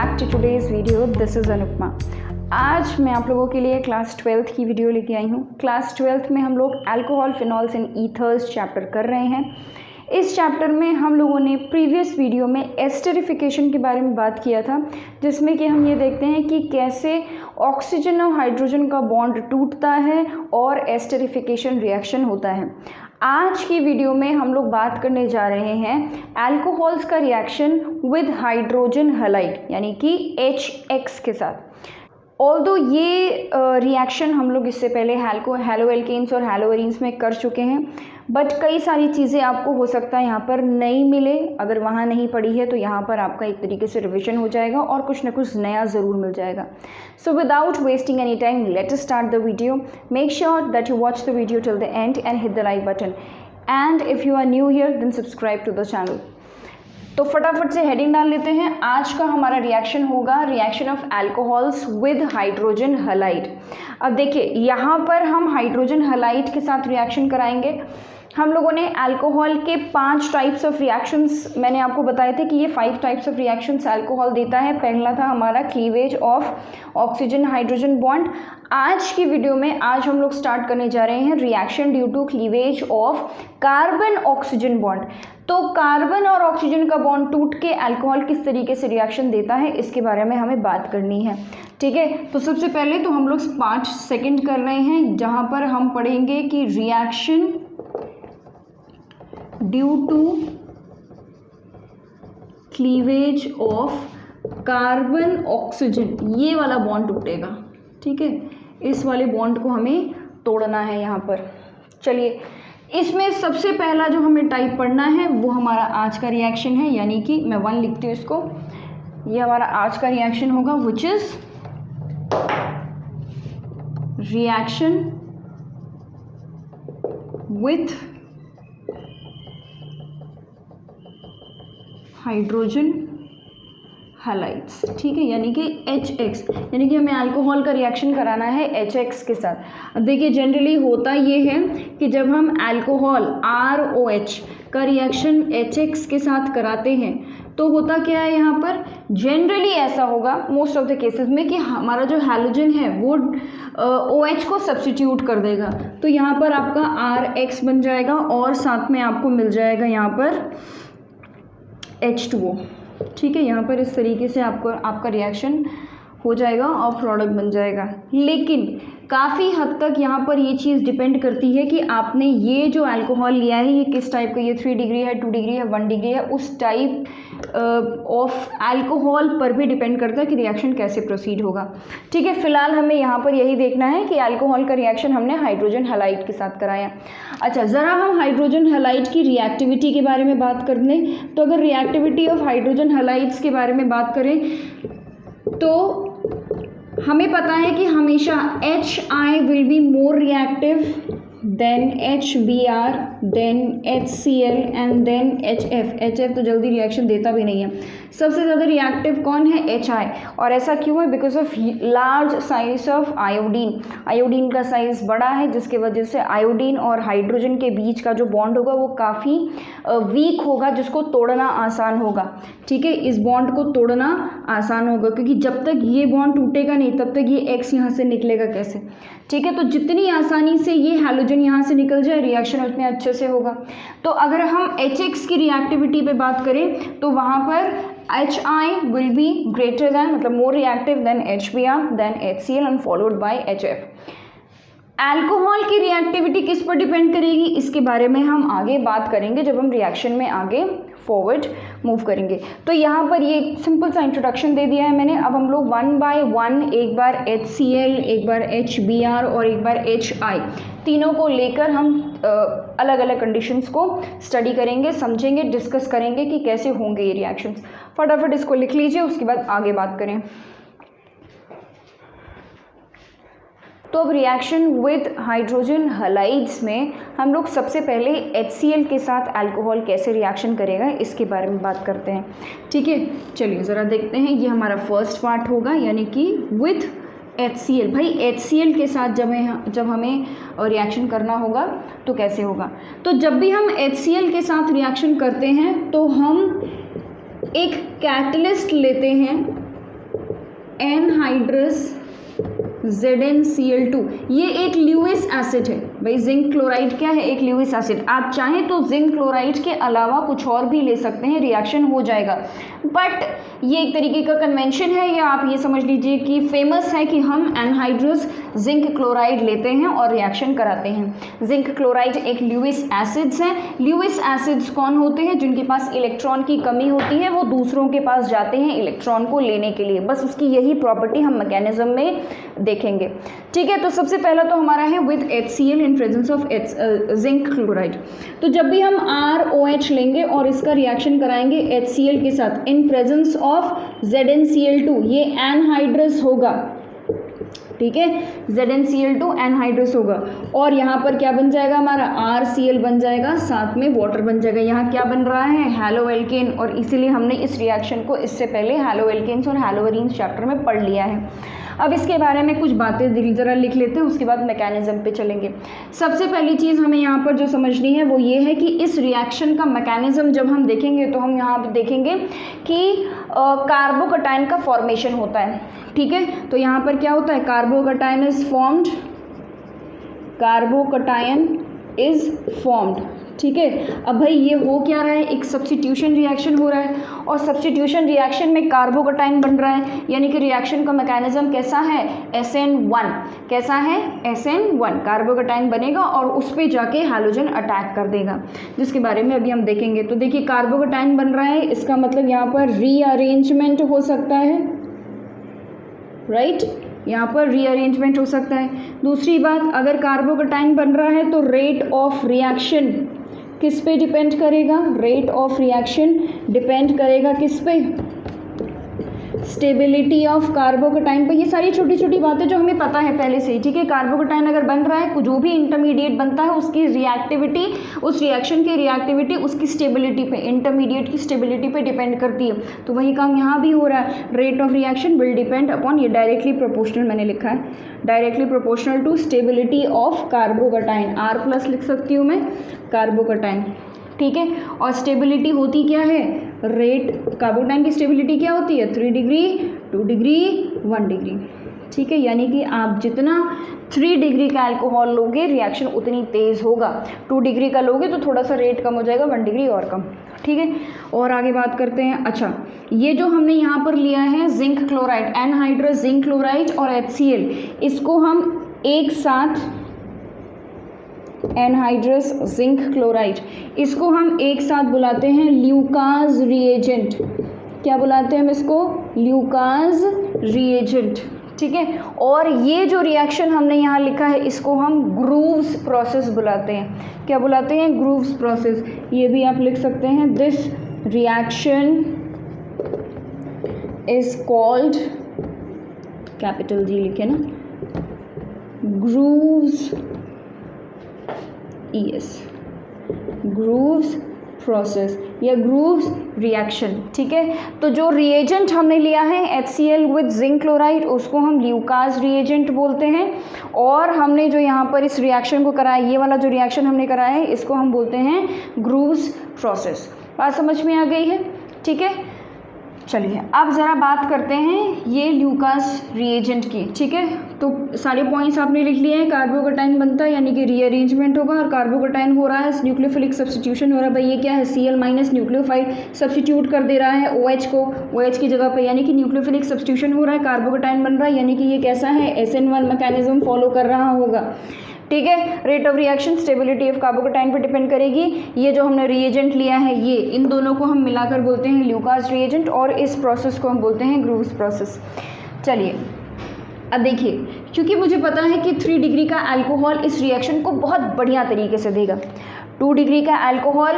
Back to today's video. This is Anupama. आज मैं आप लोगों के लिए क्लास 12th की वीडियो लेके आई हूँ। क्लास 12th में हम लोग alcohol, phenols and ethers chapter कर रहे हैं। इस चैप्टर में हम लोगों ने प्रीवियस वीडियो में एस्टरिफिकेशन के बारे में बात किया था, जिसमें कि हम ये देखते हैं कि कैसे ऑक्सीजन और हाइड्रोजन का बॉन्ड टूटता है और एस्टरिफिकेशन रिएक्शन होता है। आज की वीडियो में हम लोग बात करने जा रहे हैं अल्कोहल्स का रिएक्शन विद हाइड्रोजन हैलाइड यानी कि HX के साथ। ऑल्दो ये रिएक्शन हम लोग इससे पहले हैलोएल्केन्स और हैलोएरीन्स में कर चुके हैं, बट कई सारी चीज़ें आपको हो सकता है यहाँ पर नहीं मिले। अगर वहाँ नहीं पड़ी है तो यहाँ पर आपका एक तरीके से रिविजन हो जाएगा और कुछ ना कुछ नया ज़रूर मिल जाएगा। So without wasting any time, let us start the video. Make sure that you watch the video till the end and hit the like button, and if you are new here then subscribe to the channel. तो फटाफट से heading डाल लेते हैं। आज का हमारा reaction होगा reaction of alcohols with hydrogen halide. अब देखिए, यहाँ पर हम हाइड्रोजन हैलाइड के साथ रिएक्शन कराएंगे। हम लोगों ने अल्कोहल के 5 टाइप्स ऑफ रिएक्शंस मैंने आपको बताए थे कि ये 5 टाइप्स ऑफ रिएक्शंस अल्कोहल देता है। पहला था हमारा cleavage of oxygen hydrogen bond. आज की वीडियो में आज हम लोग स्टार्ट करने जा रहे हैं reaction due to cleavage of carbon oxygen bond. तो कार्बन और ऑक्सीजन का बॉन्ड टूट के अल्कोहल किस तरीके से रिएक्शन देता है, इसके बारे में हमें बात करनी है। ठीक है, तो सबसे पहले तो हम लोग 5 सेकेंड कर रहे हैं, जहाँ पर हम पढ़ेंगे कि reaction due to cleavage of carbon oxygen, ये वाला बॉन्ड टूटेगा। ठीक है, इस वाले बॉन्ड को हमें तोड़ना है यहाँ पर। चलिए, इसमें सबसे पहला जो हमें टाइप पढ़ना है वो हमारा आज का रिएक्शन है, यानी कि मैं 1 लिखती हूँ इसको। ये हमारा आज का रिएक्शन होगा which is reaction with hydrogen halides. ठीक है, यानी कि HX, यानी कि हमें अल्कोहल का रिएक्शन कराना है HX के साथ। अब देखिए, जनरली होता ये है कि जब हम अल्कोहल ROH का रिएक्शन HX के साथ कराते हैं तो होता क्या है, यहाँ पर जनरली ऐसा होगा मोस्ट ऑफ द केसेस में कि हमारा जो हैलोजन है वो OH को सब्स्टिट्यूट कर देगा। तो यहाँ पर आपका RX बन जाएगा और साथ में आपको मिल जाएगा यहाँ पर H2O। ठीक है, यहाँ पर इस तरीके से आपका रिएक्शन हो जाएगा और प्रोडक्ट बन जाएगा। लेकिन काफ़ी हद तक यहाँ पर ये चीज़ डिपेंड करती है कि आपने ये जो अल्कोहल लिया है ये किस टाइप का, ये 3 डिग्री है, 2 डिग्री है, 1 डिग्री है, उस टाइप ऑफ अल्कोहल पर भी डिपेंड करता है कि रिएक्शन कैसे प्रोसीड होगा। ठीक है, फिलहाल हमें यहाँ पर यही देखना है कि अल्कोहल का रिएक्शन हमने हाइड्रोजन हैलाइड के साथ कराया। अच्छा, ज़रा हम हाइड्रोजन हैलाइड की रिएक्टिविटी के बारे में बात कर लें। तो अगर रिएक्टिविटी ऑफ हाइड्रोजन हैलाइड्स के बारे में बात करें तो हमें पता है कि हमेशा HI will be more reactive than HBr then HCl and then HF तो जल्दी रिएक्शन देता भी नहीं है। सबसे ज़्यादा रिएक्टिव कौन है? HI। और ऐसा क्यों है? Because of large size of iodine. Iodine का साइज़ बड़ा है, जिसके वजह से आयोडीन और हाइड्रोजन के बीच का जो बॉन्ड होगा वो काफ़ी वीक होगा, जिसको तोड़ना आसान होगा। ठीक है, इस बॉन्ड को तोड़ना आसान होगा, क्योंकि जब तक ये बॉन्ड टूटेगा नहीं तब तक ये X यहाँ से निकलेगा कैसे। ठीक है, तो जितनी आसानी से ये हैलोजन यहाँ से निकल जाए रिएक्शन उतने अच्छे से होगा। तो अगर हम HX की रिएक्टिविटी पे बात करें तो वहाँ पर HI will be greater than, मतलब more reactive than HBr then HCl and followed by HF। Alcohol की रिएक्टिविटी किस पर डिपेंड करेगी, इसके बारे में हम आगे बात करेंगे जब हम रिएक्शन में आगे फॉरवर्ड मूव करेंगे। तो यहाँ पर ये सिंपल सा इंट्रोडक्शन दे दिया है मैंने। अब हम लोग 1 बाय 1 एक बार HCl, एक बार HBr और एक बार HI, तीनों को लेकर हम अलग अलग कंडीशंस को स्टडी करेंगे, समझेंगे, डिस्कस करेंगे कि कैसे होंगे ये रिएक्शंस। फटाफट इसको लिख लीजिए, उसके बाद आगे बात करें। तो अब रिएक्शन विद हाइड्रोजन हैलाइड्स में हम लोग सबसे पहले HCl के साथ अल्कोहल कैसे रिएक्शन करेगा इसके बारे में बात करते हैं। ठीक है, चलिए ज़रा देखते हैं। ये हमारा फर्स्ट पार्ट होगा, यानी कि विथ HCl। भाई HCl के साथ जब हमें रिएक्शन करना होगा तो कैसे होगा। तो जब भी हम HCl के साथ रिएक्शन करते हैं तो हम एक कैटलिस्ट लेते हैं एनहाइड्रस ZnCl2, ये एक ल्यूइस एसिड है भाई। जिंक क्लोराइड क्या है? एक ल्यूइस एसिड। आप चाहें तो जिंक क्लोराइड के अलावा कुछ और भी ले सकते हैं, रिएक्शन हो जाएगा, बट ये एक तरीके का कन्वेंशन है, या आप ये समझ लीजिए कि फेमस है कि हम एनहाइड्रस जिंक क्लोराइड लेते हैं और रिएक्शन कराते हैं। जिंक क्लोराइड एक ल्यूइस एसिड्स हैं। ल्यूइस एसिड्स कौन होते हैं? जिनके पास इलेक्ट्रॉन की कमी होती है, वो दूसरों के पास जाते हैं इलेक्ट्रॉन को लेने के लिए। बस उसकी यही प्रॉपर्टी हम मैकेनिज्म में देखेंगे। ठीक है, तो सबसे पहला तो हमारा है with HCl in presence of zinc chloride. तो जब भी हम ROH लेंगे और इसका रिएक्शन कराएंगे HCl के साथ इन प्रेजेंस ऑफ ZnCl2, ये एनहाइड्रस होगा। ठीक है, ZnCl2 एनहाइड्रस होगा, और यहाँ पर क्या बन जाएगा? हमारा RCl बन जाएगा, साथ में वाटर बन जाएगा। यहाँ क्या बन रहा है? हैलोएल्केन, और इसीलिए हमने इस रिएक्शन को इससे पहले हैलोएल्केन्स और हैलोअरीन्स चैप्टर में पढ़ लिया है। अब इसके बारे में कुछ बातें ज़रा लिख लेते हैं, उसके बाद मैकेनिज्म पे चलेंगे। सबसे पहली चीज़ हमें यहाँ पर जो समझनी है वो ये है कि इस रिएक्शन का मैकेनिज्म जब हम देखेंगे तो हम यहाँ पर देखेंगे कि कार्बोकटायन का फॉर्मेशन होता है। ठीक है, तो यहाँ पर क्या होता है? Carbocation is formed, carbocation is formed. ठीक है, अब भाई ये हो क्या रहा है? एक सब्स्टिट्यूशन रिएक्शन हो रहा है, और सब्स्टिट्यूशन रिएक्शन में कार्बोकटायन बन रहा है, यानी कि रिएक्शन का मैकेनिज्म कैसा है? SN1। कैसा है? SN1। कार्बोकटायन बनेगा और उस पर जाके हैलोजन अटैक कर देगा, जिसके बारे में अभी हम देखेंगे। तो देखिए कार्बोकटायन बन रहा है, इसका मतलब यहाँ पर रीअरेंजमेंट हो सकता है, राइट? यहाँ पर रीअरेंजमेंट हो सकता है। दूसरी बात, अगर कार्बोकटायन बन रहा है तो रेट ऑफ रिएक्शन किस पे डिपेंड करेगा? रेट ऑफ रिएक्शन डिपेंड करेगा किस पे? स्टेबिलिटी ऑफ कार्बोकटायन पे। ये सारी छोटी छोटी बातें जो हमें पता है पहले से ही। ठीक है, कार्बोकटायन अगर बन रहा है, जो भी इंटरमीडिएट बनता है उसकी रिएक्टिविटी, उस रिएक्शन की रिएक्टिविटी उसकी स्टेबिलिटी पे, इंटरमीडिएट की स्टेबिलिटी पे डिपेंड करती है। तो वही काम यहाँ भी हो रहा है। Rate of reaction will depend upon, ये डायरेक्टली प्रोपोर्शनल मैंने लिखा है, directly proportional to stability of carbocation. R+ लिख सकती हूँ मैं, कार्बोकटायन। ठीक है, और स्टेबिलिटी होती क्या है? रेट, कार्बोकटायन की स्टेबिलिटी क्या होती है? 3 डिग्री, 2 डिग्री, 1 डिग्री। ठीक है, यानी कि आप जितना 3 डिग्री का अल्कोहल लोगे रिएक्शन उतनी तेज़ होगा, 2 डिग्री का लोगे तो थोड़ा सा रेट कम हो जाएगा, 1 डिग्री और कम। ठीक है, और आगे बात करते हैं। अच्छा, ये जो हमने यहाँ पर लिया है zinc chloride, anhydrous zinc chloride और HCl, इसको हम एक साथ, एनहाइड्रस जिंक क्लोराइड, इसको हम एक साथ बुलाते हैं ल्यूकास रिएजेंट। क्या बुलाते हैं हम इसको? Lucas reagent. ठीक है, और ये जो रिएक्शन हमने यहाँ लिखा है इसको हम ग्रूव्स प्रोसेस बुलाते हैं। क्या बुलाते हैं? Groves process. ये भी आप लिख सकते हैं, this reaction is called, capital G लिखे ना, ग्रूव्स, ग्रूव्स प्रोसेस या ग्रूव्स रिएक्शन। ठीक है, तो जो रिएजेंट हमने लिया है HCl विद जिंक क्लोराइड, उसको हम ल्यूकास रिएजेंट बोलते हैं, और हमने जो यहाँ पर इस रिएक्शन को कराया, ये वाला जो रिएक्शन हमने कराया है, इसको हम बोलते हैं ग्रूव्स प्रोसेस। बात समझ में आ गई है? ठीक है, चलिए अब ज़रा बात करते हैं ये ल्यूकास रिएजेंट की। ठीक है, तो सारे पॉइंट्स आपने लिख लिए हैं। कार्बोकटायन बनता है यानी कि रीअरेंजमेंट होगा, और कार्बोकटायन हो रहा है, न्यूक्लियोफिलिक सब्स्टिट्यूशन हो रहा है। भाई ये क्या है? Cl- न्यूक्लियोफाइल सब्स्टिट्यूट कर दे रहा है OH को, OH की जगह पे, यानी कि न्यूक्लियोफिलिक सब्स्टिट्यूशन हो रहा है, कार्बोकटायन बन रहा है, यानी कि ये कैसा है? SN1 मैकेनिज्म फॉलो कर रहा होगा। ठीक है, rate of reaction stability of carbocation पर डिपेंड करेगी। ये जो हमने रिएजेंट लिया है, ये इन दोनों को हम मिलाकर बोलते हैं ल्यूकास रिएजेंट, और इस प्रोसेस को हम बोलते हैं ग्रूव्स प्रोसेस। चलिए अब देखिए, क्योंकि मुझे पता है कि 3 डिग्री का अल्कोहल इस रिएक्शन को बहुत बढ़िया तरीके से देगा, 2 डिग्री का अल्कोहल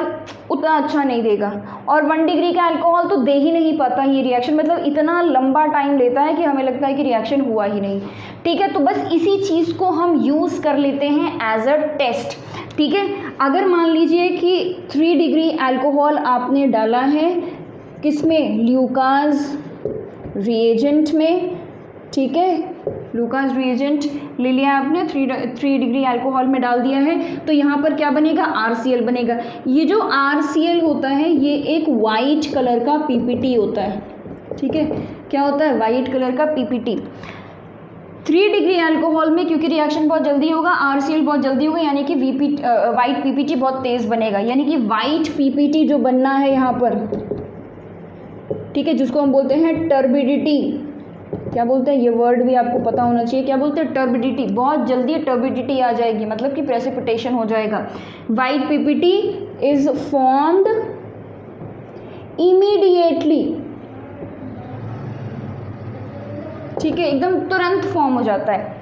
उतना अच्छा नहीं देगा, और 1 डिग्री का अल्कोहल तो दे ही नहीं पाता ये रिएक्शन, मतलब इतना लंबा टाइम लेता है कि हमें लगता है कि रिएक्शन हुआ ही नहीं। ठीक है, तो बस इसी चीज़ को हम यूज़ कर लेते हैं एज अ टेस्ट। ठीक है, अगर मान लीजिए कि 3 डिग्री अल्कोहल आपने डाला है किसमें? ल्यूकास रिएजेंट में। ठीक है, ल्यूकास रिएजेंट ले लिया आपने, 3 डिग्री अल्कोहल में डाल दिया है, तो यहाँ पर क्या बनेगा? RCl बनेगा। ये जो RCl होता है ये एक वाइट कलर का PPT होता है। ठीक है, क्या होता है, वाइट कलर का पीपीटी। 3 डिग्री अल्कोहल में क्योंकि रिएक्शन बहुत जल्दी होगा, आरसीएल बहुत जल्दी होगा, यानी कि वाइट पीपीटी बहुत तेज बनेगा, यानी कि वाइट पीपीटी जो बनना है यहाँ पर, ठीक है, जिसको हम बोलते हैं टर्बिडिटी। क्या बोलते हैं, ये वर्ड भी आपको पता होना चाहिए, क्या बोलते हैं, टर्बिडिटी। बहुत जल्दी टर्बिडिटी आ जाएगी, मतलब कि प्रेसिपिटेशन हो जाएगा। White PPT is formed immediately, ठीक है, एकदम तुरंत फॉर्म हो जाता है।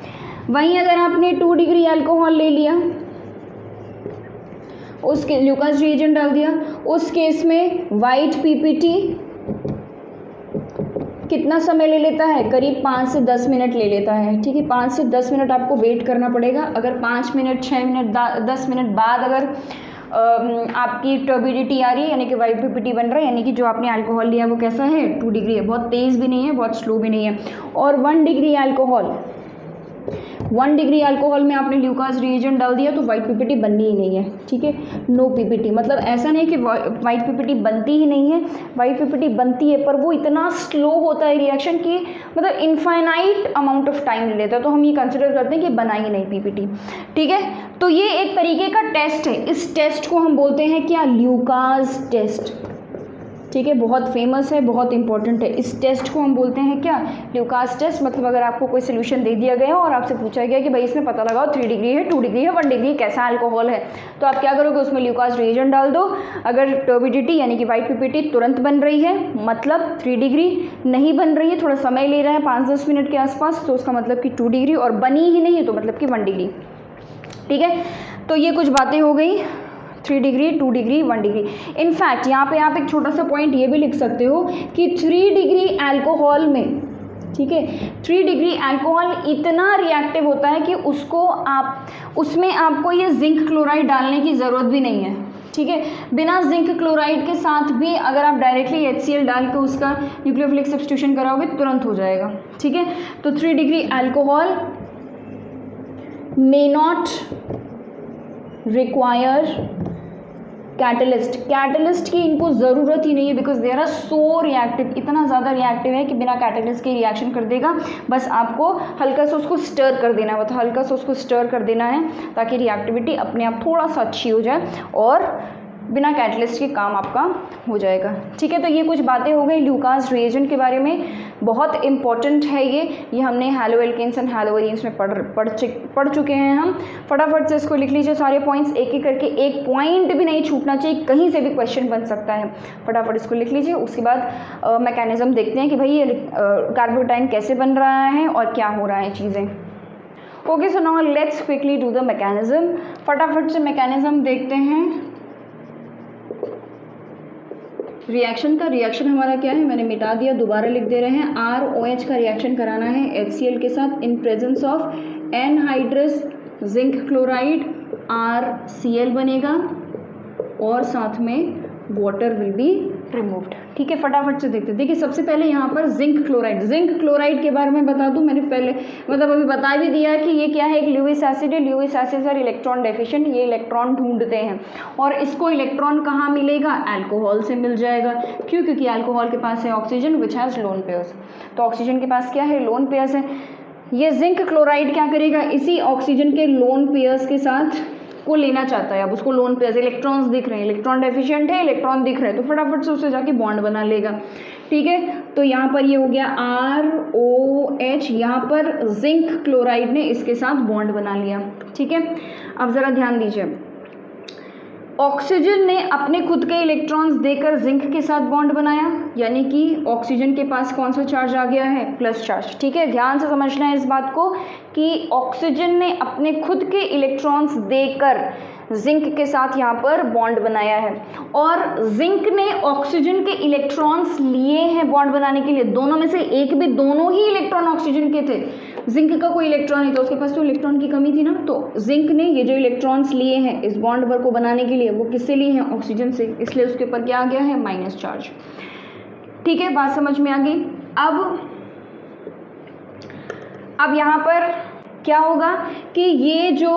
वहीं अगर आपने 2 डिग्री अल्कोहल ले लिया, उसके ल्यूकास रिएजेंट डाल दिया, उस केस में वाइट पीपीटी कितना समय ले लेता है, करीब 5 से 10 मिनट ले लेता है, ठीक है। 5 से 10 मिनट आपको वेट करना पड़ेगा। अगर 5 मिनट 6 मिनट 10 मिनट बाद अगर आपकी टर्बिडिटी आ रही है, यानी कि वाइट पीपीटी बन रहा है, यानी कि जो आपने अल्कोहल लिया वो कैसा है, 2 डिग्री है, बहुत तेज़ भी नहीं है, बहुत स्लो भी नहीं है। और 1 डिग्री अल्कोहल, 1 डिग्री अल्कोहल में आपने ल्यूकास रिएजेंट डाल दिया तो वाइट पीपीटी बननी ही नहीं है, ठीक है, नो पीपीटी। मतलब ऐसा नहीं कि वाइट पीपीटी बनती ही नहीं है, वाइट पीपीटी बनती है, पर वो इतना स्लो होता है रिएक्शन की, मतलब इनफाइनाइट अमाउंट ऑफ टाइम ले लेता है, तो हम ये कंसिडर करते हैं कि बना ही नहीं पीपीटी, ठीक है। तो ये एक तरीके का टेस्ट है, इस टेस्ट को हम बोलते हैं क्या, ल्यूकास टेस्ट, ठीक है, बहुत फेमस है, बहुत इंपॉर्टेंट है। इस टेस्ट को हम बोलते हैं क्या, ल्यूकास टेस्ट। मतलब अगर आपको कोई सोल्यूशन दे दिया गया और आपसे पूछा गया कि भाई इसमें पता लगाओ 3 डिग्री है, 2 डिग्री है, 1 डिग्री कैसा अल्कोहल है, तो आप क्या करोगे, उसमें ल्यूकास रिएजेंट डाल दो। अगर टर्बिडिटी यानी कि वाइट पीपीटी तुरंत बन रही है, मतलब 3 डिग्री, नहीं बन रही है, थोड़ा समय ले रहा है 5-10 मिनट के आसपास, तो उसका मतलब कि 2 डिग्री, और बनी ही नहीं है तो मतलब कि 1 डिग्री, ठीक है। तो ये कुछ बातें हो गई, 3 डिग्री, 2 डिग्री, 1 डिग्री। इनफैक्ट यहाँ पे आप एक छोटा सा पॉइंट ये भी लिख सकते हो कि 3 डिग्री अल्कोहल में, ठीक है, 3 डिग्री अल्कोहल इतना रिएक्टिव होता है कि उसमें आपको ये जिंक क्लोराइड डालने की ज़रूरत भी नहीं है, ठीक है। बिना जिंक क्लोराइड के साथ भी अगर आप डायरेक्टली HCl डाल के उसका न्यूक्लियोफिलिक सब्स्टिट्यूशन कराओगे तुरंत हो जाएगा, ठीक है। तो 3 degree alcohol may not require catalyst की इनको ज़रूरत ही नहीं है, because there are so reactive, इतना ज़्यादा रिएक्टिव है कि बिना कैटलिस्ट के रिएक्शन कर देगा। बस आपको हल्का सा उसको स्टर कर देना है, हल्का सा उसको स्टर कर देना है ताकि रिएक्टिविटी अपने आप थोड़ा सा अच्छी हो जाए और बिना कैटलिस्ट के काम आपका हो जाएगा, ठीक है। तो ये कुछ बातें हो गई ल्यूकास रिएजेंट के बारे में, बहुत इंपॉर्टेंट है ये हमने हैलोएल्केन्स एंड हैलोएरीन्स में पढ़ चुके हैं हम। फटाफट से इसको लिख लीजिए सारे पॉइंट्स, एक एक करके, एक पॉइंट भी नहीं छूटना चाहिए, कहीं से भी क्वेश्चन बन सकता है, फटाफट इसको लिख लीजिए। उसके बाद मैकेनिज्म देखते हैं कि भाई ये कार्बोटाइन कैसे बन रहा है और क्या हो रहा है चीज़ें। Okay, so now let's quickly do the mechanism. फटाफट से मैकेनिज्म देखते हैं। रिएक्शन हमारा क्या है, मैंने मिटा दिया, दोबारा लिख दे रहे हैं। ROH का रिएक्शन कराना है HCl के साथ in presence of anhydrous zinc chloride, RCl बनेगा और साथ में वाटर विल बी रिमूव्ड, ठीक है। फटाफट से देखते हैं। देखिए सबसे पहले यहाँ पर जिंक क्लोराइड के बारे में बता दूं, मैंने पहले मतलब अभी बता भी दिया कि ये क्या है, एक ल्यूइस एसिड है। Lewis acid are electron deficient, ये इलेक्ट्रॉन ढूंढते हैं और इसको इलेक्ट्रॉन कहाँ मिलेगा, अल्कोहल से मिल जाएगा। क्यों, क्योंकि अल्कोहल के पास है oxygen which has lone pairs, तो ऑक्सीजन के पास क्या है, लोन पेयर्स है। ये जिंक क्लोराइड क्या करेगा, इसी ऑक्सीजन के लोन पेयर्स के साथ को लेना चाहता है। अब उसको लोन पेयर्स, इलेक्ट्रॉन्स दिख रहे हैं, इलेक्ट्रॉन डेफिशिएंट है, इलेक्ट्रॉन दिख रहे हैं, तो फटाफट से उससे जाके बॉन्ड बना लेगा, ठीक है। तो यहाँ पर ये हो गया ROH, यहाँ पर जिंक क्लोराइड ने इसके साथ बॉन्ड बना लिया, ठीक है। अब ज़रा ध्यान दीजिए, ऑक्सीजन ने अपने खुद के इलेक्ट्रॉन्स देकर जिंक के साथ बॉन्ड बनाया, यानी कि ऑक्सीजन के पास कौन सा चार्ज आ गया है, प्लस चार्ज, ठीक है। ध्यान से समझना है इस बात को कि ऑक्सीजन ने अपने खुद के इलेक्ट्रॉन्स देकर जिंक के साथ यहाँ पर बॉन्ड बनाया है और जिंक ने ऑक्सीजन के इलेक्ट्रॉन्स लिए हैं बॉन्ड बनाने के लिए। दोनों में से एक भी, दोनों ही इलेक्ट्रॉन ऑक्सीजन के थे, जिंक का कोई इलेक्ट्रॉन नहीं था, उसके पास तो इलेक्ट्रॉन की कमी थी ना, तो जिंक ने ये जो इलेक्ट्रॉन्स लिए हैं इस बॉन्ड वर्क को बनाने के लिए, वो किससे लिए हैं, ऑक्सीजन से, इसलिए उसके ऊपर क्या आ गया है, माइनस चार्ज, ठीक है। बात समझ में आ गई। अब यहाँ पर क्या होगा कि ये जो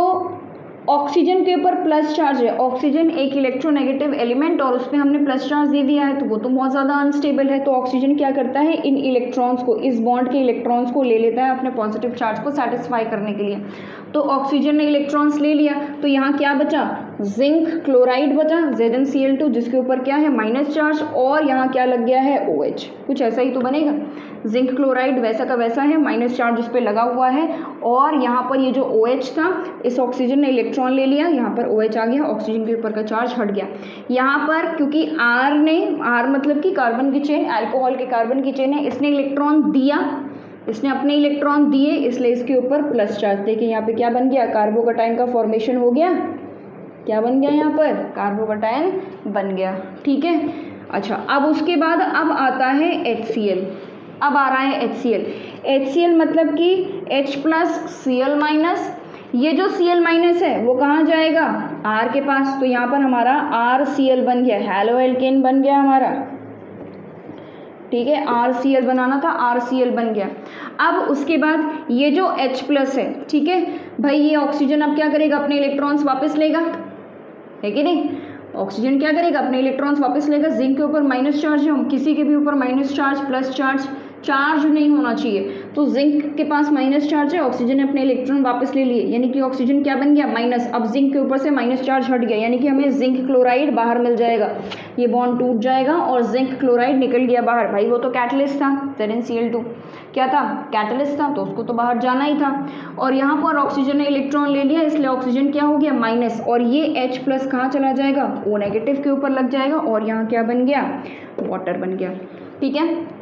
ऑक्सीजन के ऊपर प्लस चार्ज है, ऑक्सीजन एक इलेक्ट्रोनेगेटिव एलिमेंट और उस पर हमने प्लस चार्ज दे दिया है तो वो तो बहुत ज़्यादा अनस्टेबल है। तो ऑक्सीजन क्या करता है, इन इलेक्ट्रॉन्स को, इस बॉन्ड के इलेक्ट्रॉन्स को ले लेता है अपने पॉजिटिव चार्ज को सेटिस्फाई करने के लिए। तो ऑक्सीजन ने इलेक्ट्रॉन्स ले लिया तो यहाँ क्या बचा, जिंक क्लोराइड बचा ZnCl2 जिसके ऊपर क्या है माइनस चार्ज, और यहाँ क्या लग गया है OH। कुछ ऐसा ही तो बनेगा, जिंक क्लोराइड वैसा का वैसा है, माइनस चार्ज उस पर लगा हुआ है, और यहाँ पर ये जो OH था इस ऑक्सीजन ने इलेक्ट्रॉन ले लिया, यहाँ पर OH आ गया, ऑक्सीजन के ऊपर का चार्ज हट गया। यहाँ पर क्योंकि R मतलब कि कार्बन की चेन, अल्कोहल के कार्बन की चेन है, इसने इलेक्ट्रॉन दिया, इसने अपने इलेक्ट्रॉन दिए, इसलिए इसके ऊपर प्लस चार्ज। देखिए यहाँ पे क्या बन गया, कार्बोकटाइन का फॉर्मेशन हो गया। क्या बन गया यहाँ पर, कार्बोकटाइन बन गया। ठीक है, अच्छा अब उसके बाद अब आता है HCl। अब आ रहा है HCl मतलब कि H प्लस Cl माइनस। ये जो Cl माइनस है वो कहाँ जाएगा, R के पास, तो यहाँ पर हमारा RCl बन गया, हैलो एल्केन बन गया हमारा। ठीक है, RCl बनाना था, RCl बन गया। अब उसके बाद ये जो H प्लस है, ठीक है भाई, ये ऑक्सीजन अब क्या करेगा, अपने इलेक्ट्रॉन्स वापस लेगा, है कि नहीं। ऑक्सीजन क्या करेगा, अपने इलेक्ट्रॉन्स वापस लेगा। जिंक के ऊपर माइनस चार्ज है, किसी के भी ऊपर माइनस चार्ज प्लस चार्ज नहीं होना चाहिए, तो जिंक के पास माइनस चार्ज है, ऑक्सीजन ने अपने इलेक्ट्रॉन वापस ले लिए, यानी कि ऑक्सीजन क्या बन गया माइनस। अब जिंक के ऊपर से माइनस चार्ज हट गया, यानी कि हमें जिंक क्लोराइड बाहर मिल जाएगा, ये बॉन्ड टूट जाएगा और जिंक क्लोराइड निकल गया बाहर। भाई वो तो कैटलिस्ट था, ZnCl2 क्या था, कैटलिस्ट था, तो उसको तो बाहर जाना ही था। और यहाँ पर ऑक्सीजन ने इलेक्ट्रॉन ले लिया, इसलिए ऑक्सीजन क्या हो गया माइनस, और ये H प्लस कहाँ चला जाएगा, O नेगेटिव के ऊपर लग जाएगा, और यहाँ क्या बन गया, वाटर बन गया। ठीक है,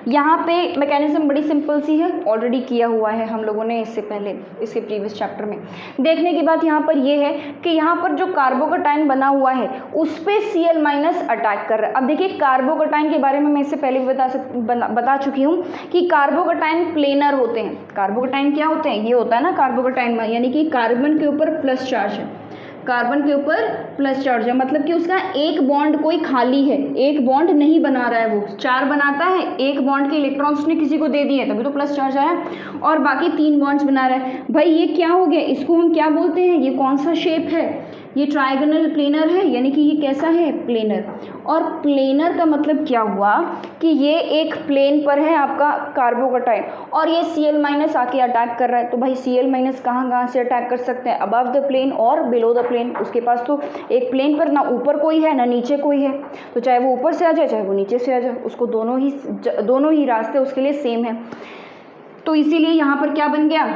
यहाँ पे मैकेनिज्म बड़ी सिंपल सी है, ऑलरेडी किया हुआ है हम लोगों ने इससे पहले, इसके प्रीवियस चैप्टर में। देखने की बात यहाँ पर ये है कि यहाँ पर जो कार्बोकटाइन बना हुआ है उस पे Cl माइनस अटैक कर रहा है। अब देखिए कार्बोकटाइन के बारे में मैं इससे पहले भी बता चुकी हूँ कि कार्बोकटाइन प्लेनर होते हैं। कार्बोकटाइन क्या होते हैं, ये होता है ना कार्बोकटाइन, यानी कि कार्बन के ऊपर प्लस चार्ज है, कार्बन के ऊपर प्लस चार्ज है, मतलब कि उसका एक बॉन्ड कोई खाली है, एक बॉन्ड नहीं बना रहा है, वो 4 बनाता है, एक बॉन्ड के इलेक्ट्रॉन्स उसने किसी को दे दिए तभी तो प्लस चार्ज आया, और बाकी 3 बॉन्ड्स बना रहा है। भाई ये क्या हो गया, इसको हम क्या बोलते हैं, ये कौन सा शेप है, ये ट्रायगोनल प्लेनर है, यानी कि ये कैसा है, प्लेनर। और प्लेनर का मतलब क्या हुआ कि ये एक प्लेन पर है आपका कार्बोकटाइन, और ये Cl माइनस आके अटैक कर रहा है। तो भाई Cl माइनस कहाँ से अटैक कर सकते हैं, अबव द प्लेन और बिलो द प्लेन। उसके पास तो एक प्लेन पर ना ऊपर कोई है ना नीचे कोई है, तो चाहे वो ऊपर से आ जाए चाहे वो नीचे से आ जाए, उसको दोनों ही रास्ते उसके लिए सेम है। तो इसीलिए यहाँ पर क्या बन गया,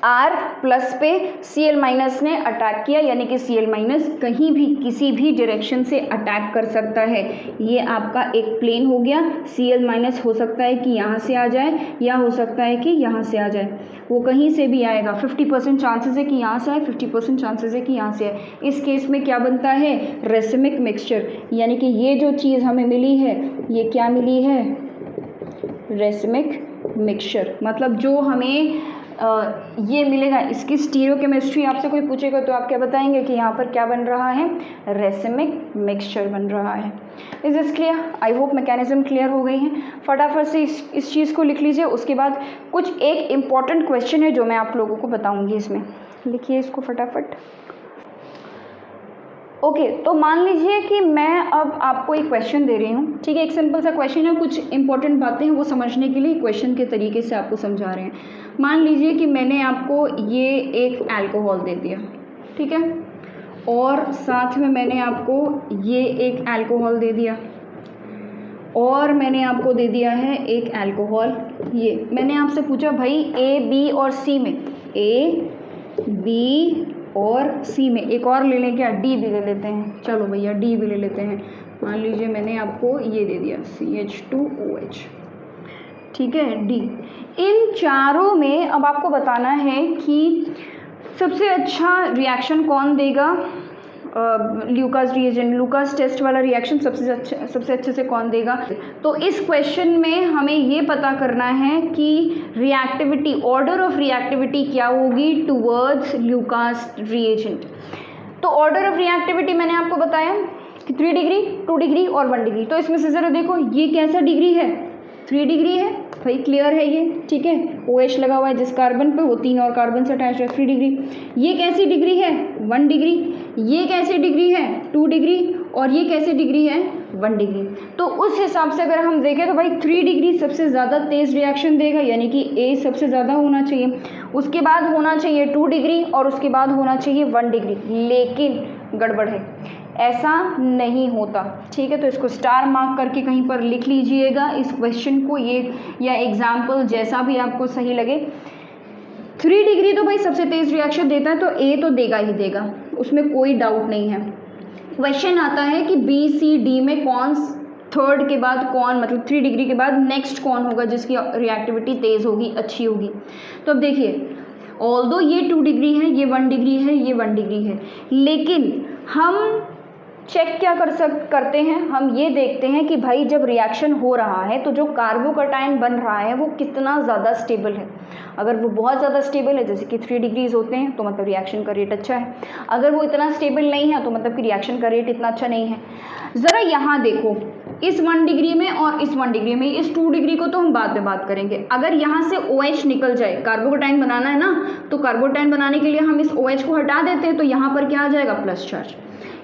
R प्लस पे Cl माइनस ने अटैक किया, यानी कि Cl माइनस कहीं भी किसी भी डायरेक्शन से अटैक कर सकता है। ये आपका एक प्लेन हो गया, Cl माइनस हो सकता है कि यहाँ से आ जाए या हो सकता है कि यहाँ से आ जाए, वो कहीं से भी आएगा। 50% चांसेस है कि यहाँ से आए, 50% चांसेस है कि यहाँ से आए। इस केस में क्या बनता है, रेसिमिक मिक्सचर, यानी कि ये जो चीज़ हमें मिली है ये क्या मिली है, रेसिमिक मिक्सचर। मतलब जो हमें ये मिलेगा, इसकी स्टीरियोकेमिस्ट्री आपसे कोई पूछेगा तो आप क्या बताएंगे कि यहाँ पर क्या बन रहा है, रेसिमिक मिक्सचर बन रहा है। Is this clear, I hope mechanism clear हो गई है। फटाफट से इस चीज़ को लिख लीजिए, उसके बाद कुछ एक इम्पॉर्टेंट क्वेश्चन है जो मैं आप लोगों को बताऊँगी, इसमें लिखिए इसको फटाफट। ओके, तो मान लीजिए कि मैं अब आपको एक क्वेश्चन दे रही हूँ, ठीक है, एक सिंपल सा क्वेश्चन है, कुछ इंपॉर्टेंट बातें हैं वो समझने के लिए क्वेश्चन के तरीके से आपको समझा रहे हैं। मान लीजिए कि मैंने आपको ये एक अल्कोहल दे दिया, ठीक है, और साथ में मैंने आपको ये एक अल्कोहल दे दिया, और मैंने आपको दे दिया है एक अल्कोहल। ये मैंने आपसे पूछा भाई A, B और C में, A, B और C में एक और ले लें क्या, D भी ले लेते हैं, चलो भैया D भी ले लेते हैं। मान लीजिए मैंने आपको ये दे दिया CH2OH, ठीक है, D। इन चारों में अब आपको बताना है कि सबसे अच्छा रिएक्शन कौन देगा, ल्यूकास रिएजेंट, लूकास टेस्ट वाला रिएक्शन सबसे अच्छे से कौन देगा। तो इस क्वेश्चन में हमें ये पता करना है कि रिएक्टिविटी, ऑर्डर ऑफ रिएक्टिविटी क्या होगी टुवर्ड्स लूकास रिएजेंट। तो ऑर्डर ऑफ रिएक्टिविटी मैंने आपको बताया कि 3 डिग्री, 2 डिग्री और 1 डिग्री। तो इसमें से ज़रा देखो ये कैसा डिग्री है, 3 डिग्री है, भाई क्लियर है ये, ठीक है। OH लगा हुआ है जिस कार्बन पे, वो 3 और कार्बन से अटैच है, 3 डिग्री। ये कैसी डिग्री है? 1 डिग्री। ये कैसी डिग्री है? 2 डिग्री। और ये कैसी डिग्री है? 1 डिग्री। तो उस हिसाब से अगर हम देखें तो भाई 3 डिग्री सबसे ज़्यादा तेज़ रिएक्शन देगा, यानी कि A सबसे ज़्यादा होना चाहिए, उसके बाद होना चाहिए 2 डिग्री और उसके बाद होना चाहिए 1 डिग्री। लेकिन गड़बड़ है, ऐसा नहीं होता, ठीक है। तो इसको स्टार मार्क करके कहीं पर लिख लीजिएगा इस क्वेश्चन को, ये या एग्जाम्पल जैसा भी आपको सही लगे। 3 डिग्री तो भाई सबसे तेज़ रिएक्शन देता है, तो A तो देगा ही देगा, उसमें कोई डाउट नहीं है। क्वेश्चन आता है कि B C D में कौन थर्ड के बाद कौन, मतलब 3 डिग्री के बाद नेक्स्ट कौन होगा जिसकी रिएक्टिविटी तेज़ होगी, अच्छी होगी। तो अब देखिए, ऑल्दो ये 2 डिग्री है, ये 1 डिग्री है, ये 1 डिग्री है, लेकिन हम चेक क्या करते हैं, हम ये देखते हैं कि भाई जब रिएक्शन हो रहा है तो जो कार्बोकटायन बन रहा है वो कितना ज़्यादा स्टेबल है। अगर वो बहुत ज़्यादा स्टेबल है, जैसे कि 3 डिग्रीज होते हैं, तो मतलब रिएक्शन का रेट अच्छा है। अगर वो इतना स्टेबल नहीं है तो मतलब कि रिएक्शन का रेट इतना अच्छा नहीं है। ज़रा यहाँ देखो, इस 1 डिग्री में और इस 1 डिग्री में, इस 2 डिग्री को तो हम बाद में बात करेंगे। अगर यहाँ से OH निकल जाए, कार्बोकटायन बनाना है ना, तो कार्बोकटायन बनाने के लिए हम इस OH को हटा देते हैं, तो यहाँ पर क्या आ जाएगा? Plus charge.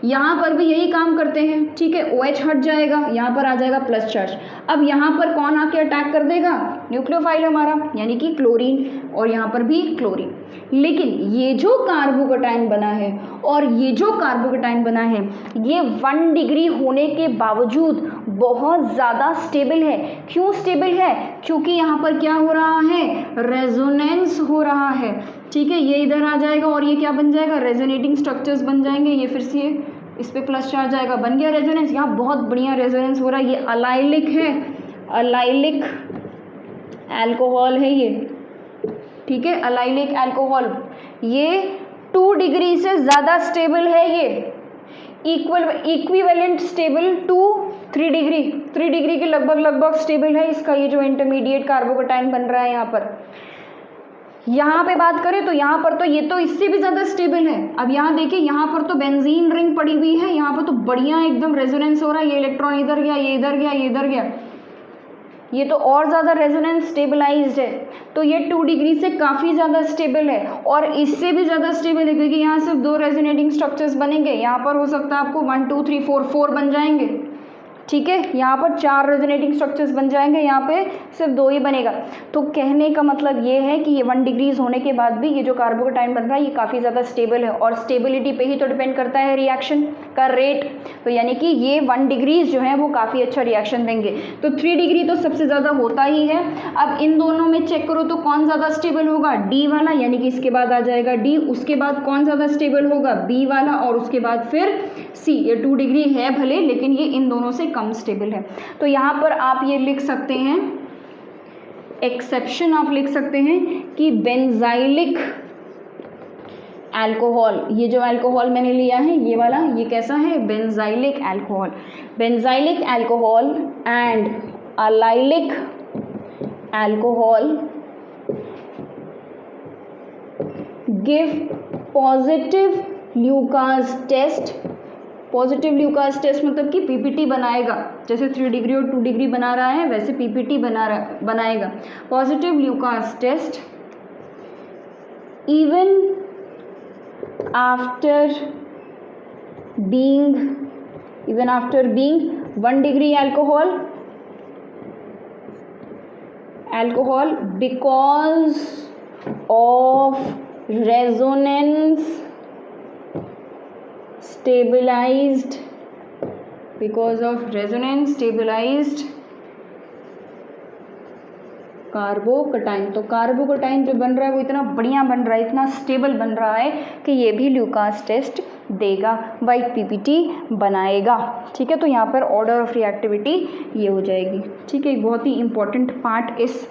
यहाँ पर भी यही काम करते हैं, ठीक है। OH हट जाएगा, यहाँ पर आ जाएगा प्लस चार्ज। अब यहाँ पर कौन आके अटैक कर देगा? न्यूक्लियोफाइल हमारा, यानी कि क्लोरीन, और यहाँ पर भी क्लोरीन। लेकिन ये जो कार्बोकटायन बना है और ये जो कार्बोकटायन बना है, ये 1 डिग्री होने के बावजूद बहुत ज़्यादा स्टेबल है। क्यों स्टेबल है? क्योंकि यहाँ पर क्या हो रहा है? रेजोनेंस हो रहा है, ठीक है। ये इधर आ जाएगा और ये क्या बन जाएगा? रेजोनेटिंग स्ट्रक्चर्स बन जाएंगे। ये फिर से इस पे प्लस चार्ज आएगा, बन गया रेजोनेंस। यहाँ बहुत बढ़िया रेजोनेंस हो रहा है। ये अलाइलिक है, अलाइलिक अल्कोहल है ये, ठीक है, अलाइलिक अल्कोहल। ये 2 डिग्री से ज़्यादा स्टेबल है, ये equivalent stable to 3 degree, 3 degree के लगभग स्टेबल है इसका ये जो इंटरमीडिएट कार्बोकटायन बन रहा है यहाँ पर। यहाँ पे बात करें तो यहाँ पर तो ये तो इससे भी ज़्यादा स्टेबल है। अब यहाँ देखिए, यहाँ पर तो बेंजीन रिंग पड़ी हुई है, यहाँ पर तो बढ़िया एकदम रेजोनेंस हो रहा है। ये इलेक्ट्रॉन इधर गया, ये इधर गया, ये इधर गया, ये तो और ज़्यादा रेजोनेंस स्टेबलाइज्ड है। तो ये 2 डिग्री से काफ़ी ज़्यादा स्टेबल है और इससे भी ज़्यादा स्टेबल है, क्योंकि यहाँ सिर्फ 2 रेजोनेटिंग स्ट्रक्चर्स बनेंगे। यहाँ पर हो सकता है आपको 1 2 3 4 बन जाएंगे, ठीक है। यहाँ पर 4 रेजोनेटिंग स्ट्रक्चर्स बन जाएंगे, यहाँ पे सिर्फ 2 ही बनेगा। तो कहने का मतलब ये है कि ये 1 डिग्रीज होने के बाद भी ये जो कार्बोकटायन बन रहा है ये काफ़ी ज़्यादा स्टेबल है, और स्टेबिलिटी पे ही तो डिपेंड करता है रिएक्शन का रेट। तो यानी कि ये 1 डिग्रीज जो है वो काफ़ी अच्छा रिएक्शन देंगे। तो 3 डिग्री तो सबसे ज़्यादा होता ही है। अब इन दोनों में चेक करो तो कौन ज़्यादा स्टेबल होगा? डी वाला, यानी कि इसके बाद आ जाएगा डी, उसके बाद कौन ज़्यादा स्टेबल होगा? बी वाला, और उसके बाद फिर सी। ये 2 डिग्री है भले, लेकिन ये इन दोनों से कम स्टेबल है। तो यहाँ पर आप ये लिख सकते हैं, एक्सेप्शन आप लिख सकते हैं कि बेंजाइलिक अल्कोहल, ये जो अल्कोहल मैंने लिया है ये वाला, ये कैसा है? Benzylic alcohol. Benzylic alcohol and allylic alcohol give positive Lucas test. Positive Lucas test मतलब कि पीपीटी बनाएगा, जैसे 3 डिग्री और 2 डिग्री बना रहा है वैसे पीपीटी बनाएगा। Positive Lucas test even after being 1 degree alcohol because of resonance stabilized carbocation. तो कार्बोकटायन जो बन रहा है वो इतना बढ़िया बन रहा है, इतना स्टेबल बन रहा है कि ये भी ल्यूकास टेस्ट देगा, वाइट पीपीटी बनाएगा, ठीक है। तो यहाँ पर ऑर्डर ऑफ रिएक्टिविटी ये हो जाएगी, ठीक है। एक बहुत ही इंपॉर्टेंट पार्ट इस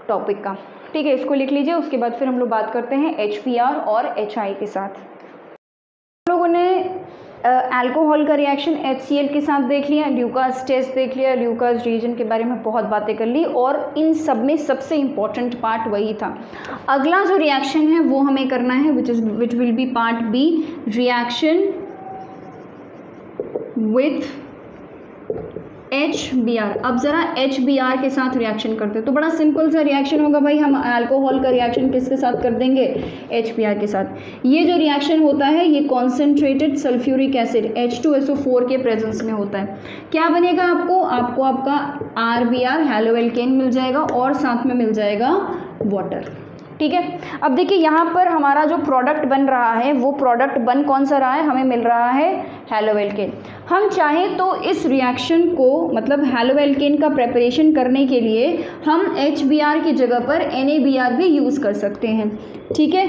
टॉपिक का, ठीक है। इसको लिख लीजिए, उसके बाद फिर हम लोग बात करते हैं HBr और HI के साथ। हम लोगों ने अल्कोहल का रिएक्शन HCl के साथ देख लिया, ल्यूकास टेस्ट देख लिया, ल्यूकास रीजन के बारे में बहुत बातें कर ली, और इन सब में सबसे इम्पॉर्टेंट पार्ट वही था। अगला जो रिएक्शन है वो हमें करना है which will be part B, reaction with HBr। अब ज़रा HBr के साथ रिएक्शन करते हैं तो बड़ा सिंपल सा रिएक्शन होगा भाई, हम अल्कोहल का रिएक्शन किसके साथ कर देंगे, HBr के साथ। ये जो रिएक्शन होता है ये कॉन्सेंट्रेटेड सल्फ्यूरिक एसिड H2SO4 के प्रेजेंस में होता है। क्या बनेगा आपको आपका RBr हेलोएल्केन मिल जाएगा और साथ में मिल जाएगा वाटर। ठीक है, अब देखिए यहाँ पर हमारा जो प्रोडक्ट बन रहा है वो प्रोडक्ट बन कौन सा रहा है, हमें मिल रहा है हेलोएल्केन। हम चाहें तो इस रिएक्शन को मतलब हेलोएल्केन का प्रेपरेशन करने के लिए हम HBr की जगह पर NaBr भी यूज़ कर सकते हैं। ठीक है,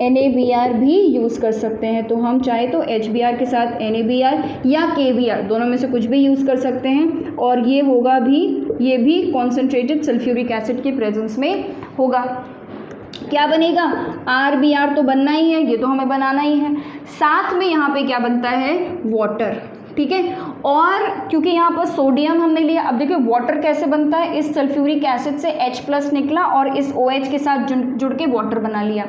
NaBr भी यूज़ कर सकते हैं। तो हम चाहे तो HBr के साथ NaBr या KBr दोनों में से कुछ भी यूज़ कर सकते हैं और ये होगा भी, ये भी कॉन्सेंट्रेटेड सल्फ्यूरिक एसिड के प्रेजेंस में होगा। क्या बनेगा, RBr तो बनना ही है, ये तो हमें बनाना ही है, साथ में यहाँ पे क्या बनता है, वाटर। ठीक है, और क्योंकि यहाँ पर सोडियम हमने लिया, अब देखिए वाटर कैसे बनता है, इस सल्फ्यूरिक एसिड से H+ निकला और इस OH के साथ जुड़ के वाटर बना लिया।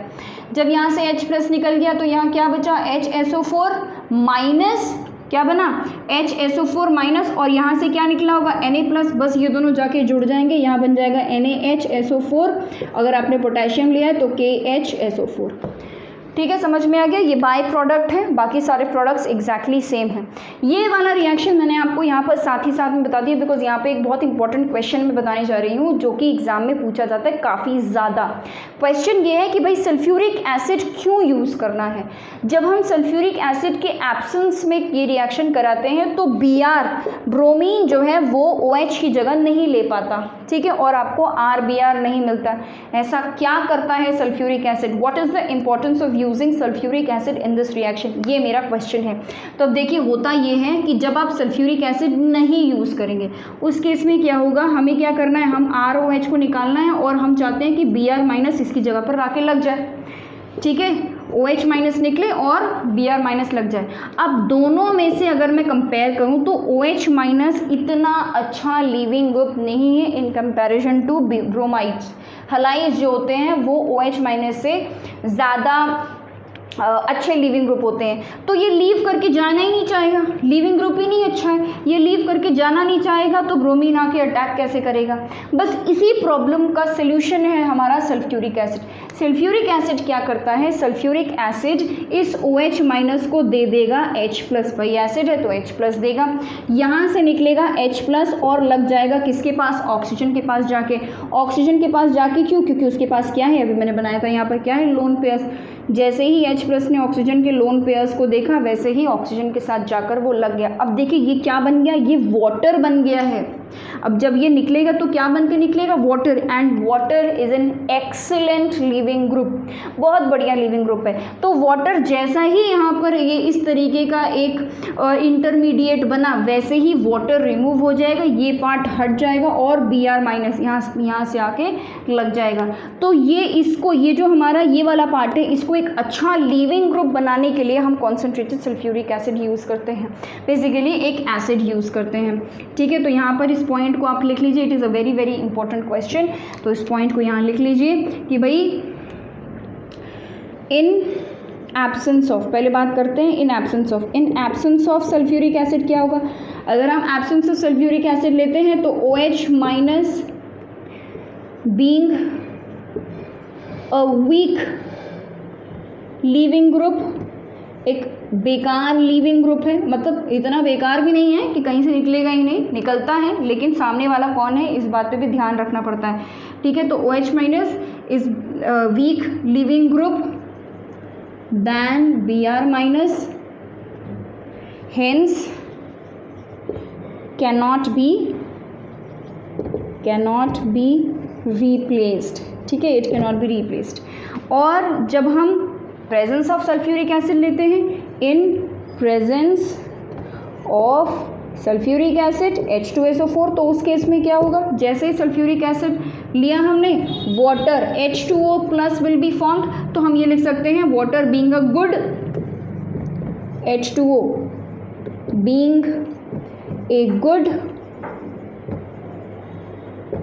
जब यहाँ से H+ निकल गया तो यहाँ क्या बचा, HSO4 माइनस, क्या बना, HSO4 माइनस, और यहाँ से क्या निकला होगा, Na+, बस ये दोनों जाके जुड़ जाएंगे, यहाँ बन जाएगा NaHSO4, अगर आपने पोटेशियम लिया है तो KHSO4। ठीक है, समझ में आ गया, ये बाय प्रोडक्ट है, बाकी सारे प्रोडक्ट्स एग्जैक्टली सेम है। ये वाला रिएक्शन मैंने आपको यहाँ पर साथ ही साथ में बता दिया बिकॉज यहाँ पे एक बहुत इंपॉर्टेंट क्वेश्चन मैं बताने जा रही हूँ जो कि एग्जाम में पूछा जाता है काफ़ी ज़्यादा। क्वेश्चन ये है कि भाई सल्फ्यूरिक एसिड क्यों यूज़ करना है। जब हम सल्फ्यूरिक एसिड के एब्सेंस में ये रिएक्शन कराते हैं तो Br ब्रोमीन जो है वो OH की जगह नहीं ले पाता, ठीक है, और आपको RBr नहीं मिलता। ऐसा क्या करता है sulphuric acid, what is the importance of using sulphuric acid in this reaction, ये मेरा क्वेश्चन है। तो अब देखिए होता ये है कि जब आप सल्फ्यूरिक एसिड नहीं यूज़ करेंगे उस केस में क्या होगा, हमें क्या करना है, हम ROH को निकालना है और हम चाहते हैं कि Br- इसकी जगह पर आके लग जाए। ठीक है, OH- निकले और Br- लग जाए। अब दोनों में से अगर मैं कंपेयर करूं तो OH- इतना अच्छा लीविंग ग्रुप नहीं है in comparison to bromides. Halides जो होते हैं वो OH- से ज़्यादा अच्छे लीविंग ग्रुप होते हैं। तो ये लीव करके जाना ही नहीं चाहेगा, लीविंग ग्रुप ही नहीं अच्छा है, ये लीव करके जाना नहीं चाहेगा तो ब्रोमीन आके अटैक कैसे करेगा। बस इसी प्रॉब्लम का सोल्यूशन है हमारा सल्फ्यूरिक एसिड। सल्फ्यूरिक एसिड क्या करता है, सल्फ्यूरिक एसिड इस OH- को दे देगा H+, भाई एसिड है तो H+ देगा, यहाँ से निकलेगा H+ और लग जाएगा किसके पास, ऑक्सीजन के पास जाके। ऑक्सीजन के पास जाके क्यों, क्योंकि उसके पास क्या है, अभी मैंने बनाया था यहाँ पर क्या है, लोन पेयर्स। जैसे ही H+ ने ऑक्सीजन के लोन पेयर्स को देखा वैसे ही ऑक्सीजन के साथ जाकर वो लग गया। अब देखिए ये क्या बन गया, ये वाटर बन गया है। अब जब ये निकलेगा तो क्या बन के निकलेगा, water, and water is an excellent leaving group, बहुत बढ़िया लीविंग ग्रुप है। तो वाटर जैसा ही यहाँ पर ये इस तरीके का एक इंटरमीडिएट बना वैसे ही वाटर रिमूव हो जाएगा, ये पार्ट हट जाएगा और Br- यहाँ से आके लग जाएगा। तो ये इसको, ये जो हमारा ये वाला पार्ट है, इसको एक अच्छा लीविंग ग्रुप बनाने के लिए हम कॉन्सेंट्रेटेड सल्फ्यूरिक एसिड यूज़ करते हैं, बेसिकली एक एसिड यूज़ करते हैं। ठीक है, तो यहाँ पर इस पॉइंट को आप लिख लीजिए, it is a very very important question. तो इस पॉइंट को यहाँ लिख लीजिए कि भाई इन एब्सेंस ऑफ, पहले बात करते हैं in absence of sulphuric acid क्या होगा। अगर हम एब्सेंस ऑफ सल्फ्यूरिक एसिड लेते हैं तो OH- being a weak leaving group, एक बेकार लीविंग ग्रुप है, मतलब इतना बेकार भी नहीं है कि कहीं से निकलेगा ही नहीं, निकलता है, लेकिन सामने वाला कौन है इस बात पे भी ध्यान रखना पड़ता है। ठीक है, तो OH- is weak leaving group then Br-, hence cannot be replaced। ठीक है, it cannot be replaced। और जब हम प्रेजेंस ऑफ सल्फ्यूरिक एसिड लेते हैं, in presence of sulphuric acid H2SO4, तो उस केस में क्या होगा, जैसे ही सल्फ्यूरिक एसिड लिया हमने, water H2O+ will be formed. तो हम ये लिख सकते हैं water being a good, H2O being a good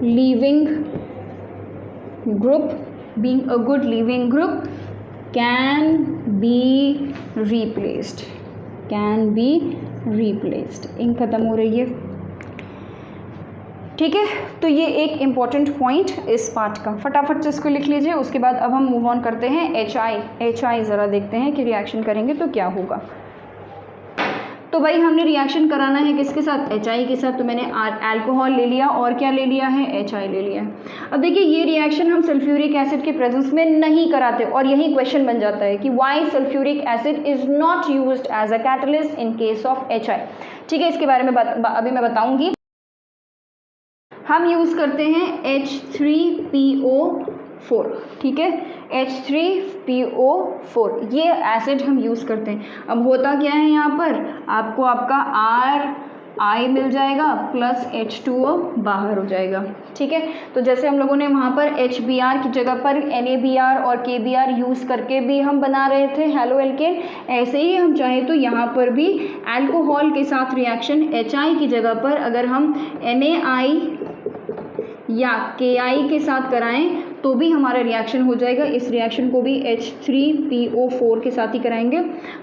leaving group, being a good leaving group can be replaced, ink खत्म हो रही है। ठीक है, तो ये एक इम्पॉर्टेंट पॉइंट इस पार्ट का, फटाफट से इसको लिख लीजिए। उसके बाद अब हम मूव ऑन करते हैं HI ज़रा देखते हैं कि रिएक्शन करेंगे तो क्या होगा। तो भाई हमने रिएक्शन कराना है किसके साथ, HI के साथ। तो मैंने अल्कोहल ले लिया और क्या ले लिया है, HI ले लिया है। अब देखिए ये रिएक्शन हम सल्फ्यूरिक एसिड के प्रेजेंस में नहीं कराते और यही क्वेश्चन बन जाता है कि why sulphuric acid is not used as a catalyst in case of HI। ठीक है, इसके बारे में अभी मैं बताऊंगी। हम यूज़ करते हैं H3PO4, ठीक है, H3PO4 ये एसिड हम यूज़ करते हैं। अब होता क्या है यहाँ पर, आपको आपका RI मिल जाएगा प्लस H2O बाहर हो जाएगा। ठीक है, तो जैसे हम लोगों ने वहाँ पर HBr की जगह पर NaBr और KBr यूज़ करके भी हम बना रहे थे हेलो एल्केन, ऐसे ही हम चाहें तो यहाँ पर भी अल्कोहल के साथ रिएक्शन HI की जगह पर अगर हम NaI या KI के साथ कराएं तो भी हमारा रिएक्शन हो जाएगा। इस रिएक्शन को भी H3PO4 के साथ ही कराएंगे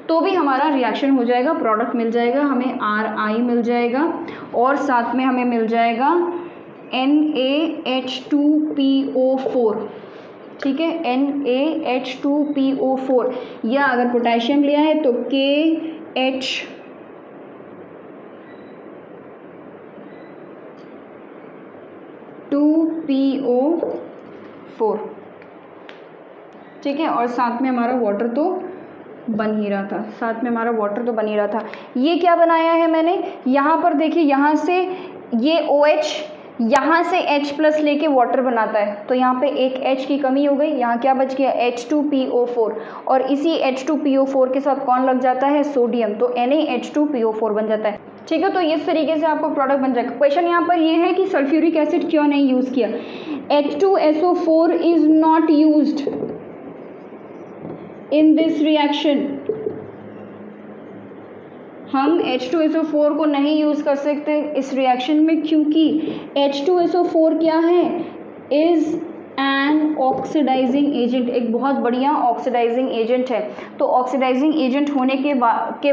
तो भी हमारा रिएक्शन हो जाएगा, प्रोडक्ट मिल जाएगा, हमें RI मिल जाएगा और साथ में हमें मिल जाएगा NaH2PO4। ठीक है, NaH2PO4 या अगर पोटेशियम लिया है तो KH2PO4। ठीक है, और साथ में हमारा वाटर तो बन ही रहा था, ये क्या बनाया है मैंने यहाँ पर, देखिए यहाँ से ये OH यहाँ से H प्लस लेके वाटर बनाता है, तो यहाँ पे एक H की कमी हो गई, यहाँ क्या बच गया H2PO4 और इसी H2PO4 के साथ कौन लग जाता है, सोडियम, तो NaH2PO4 बन जाता है। ठीक है, तो इस तरीके से आपको प्रोडक्ट बन जाएगा। क्वेश्चन यहाँ पर ये है कि सल्फ्यूरिक एसिड क्यों नहीं यूज़ किया। H2SO4 is not used in this reaction. हम H2SO4 को नहीं यूज़ कर सकते इस रिएक्शन में क्योंकि H2SO4 क्या है, इज़ एन ऑक्सीडाइजिंग एजेंट, एक बहुत बढ़िया ऑक्सीडाइजिंग एजेंट है। तो ऑक्सीडाइजिंग एजेंट होने के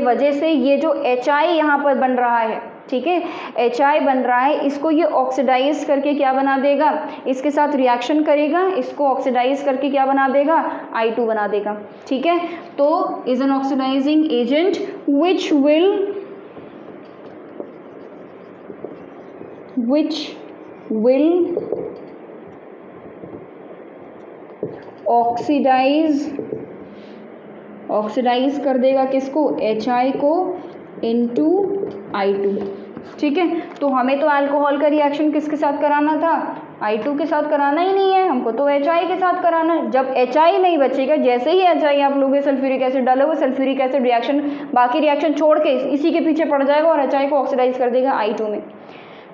वजह से ये जो HI यहाँ पर बन रहा है, ठीक है, HI बन रहा है, इसको ये ऑक्सीडाइज करके क्या बना देगा, इसके साथ रिएक्शन करेगा, इसको ऑक्सीडाइज करके क्या बना देगा, I2 बना देगा। ठीक है, तो is an oxidising agent which will oxidise कर देगा किसको, HI को इनटू I2। ठीक है, तो हमें तो अल्कोहल का रिएक्शन किसके साथ कराना था, I2 के साथ कराना ही नहीं है, हमको तो HI के साथ कराना है। जब HI नहीं बचेगा, जैसे ही HI आप लोग सल्फ्यूरिक एसिड डालोगे, सल्फ्यूरिक एसिड रिएक्शन बाकी रिएक्शन छोड़ के इसी के पीछे पड़ जाएगा और HI को ऑक्सीडाइज कर देगा I2 में।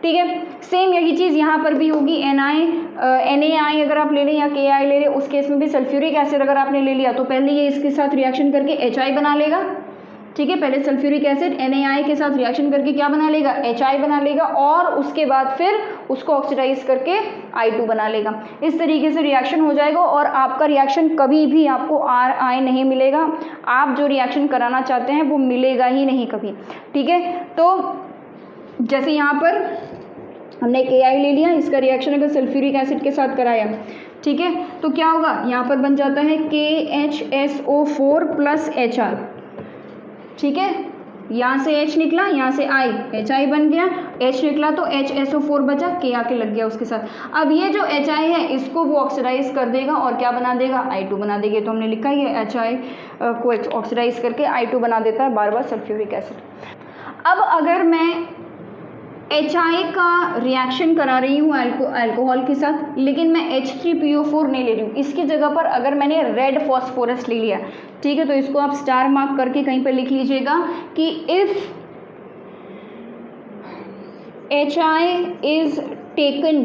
ठीक है, सेम यही चीज़ यहाँ पर भी होगी। NaI अगर आप ले लें या KI ले लें, उस केस में भी सल्फ्यूरिक एसिड अगर आपने ले लिया तो पहले ये इसके साथ रिएक्शन करके HI बना लेगा। ठीक है, पहले सल्फ्यूरिक एसिड NaI के साथ रिएक्शन करके क्या बना लेगा, HI बना लेगा और उसके बाद फिर उसको ऑक्सीडाइज करके I2 बना लेगा। इस तरीके से रिएक्शन हो जाएगा और आपका रिएक्शन कभी भी आपको RI नहीं मिलेगा, आप जो रिएक्शन कराना चाहते हैं वो मिलेगा ही नहीं कभी। ठीक है, तो जैसे यहाँ पर हमने KI ले लिया, इसका रिएक्शन अगर सल्फ्यूरिक एसिड के साथ कराया, ठीक है, तो क्या होगा, यहाँ पर बन जाता है KHSO4 प्लस HR। ठीक है, यहाँ से H निकला, यहाँ से I, HI बन गया, H निकला तो HSO4 बचा, K आके लग गया उसके साथ। अब ये जो HI है इसको वो ऑक्सीडाइज कर देगा और क्या बना देगा, I2 बना देगा। तो हमने लिखा है HI को ऑक्सीडाइज करके I2 बना देता है बार बार सल्फ्यूरिक एसिड। अब अगर मैं HI का रिएक्शन करा रही हूँ अल्कोहल के साथ, लेकिन मैं H3PO4 नहीं ले रही हूँ, इसकी जगह पर अगर मैंने रेड फॉस्फोरस ले लिया, ठीक है, तो इसको आप स्टार मार्क करके कहीं पर लिख लीजिएगा कि if HI is taken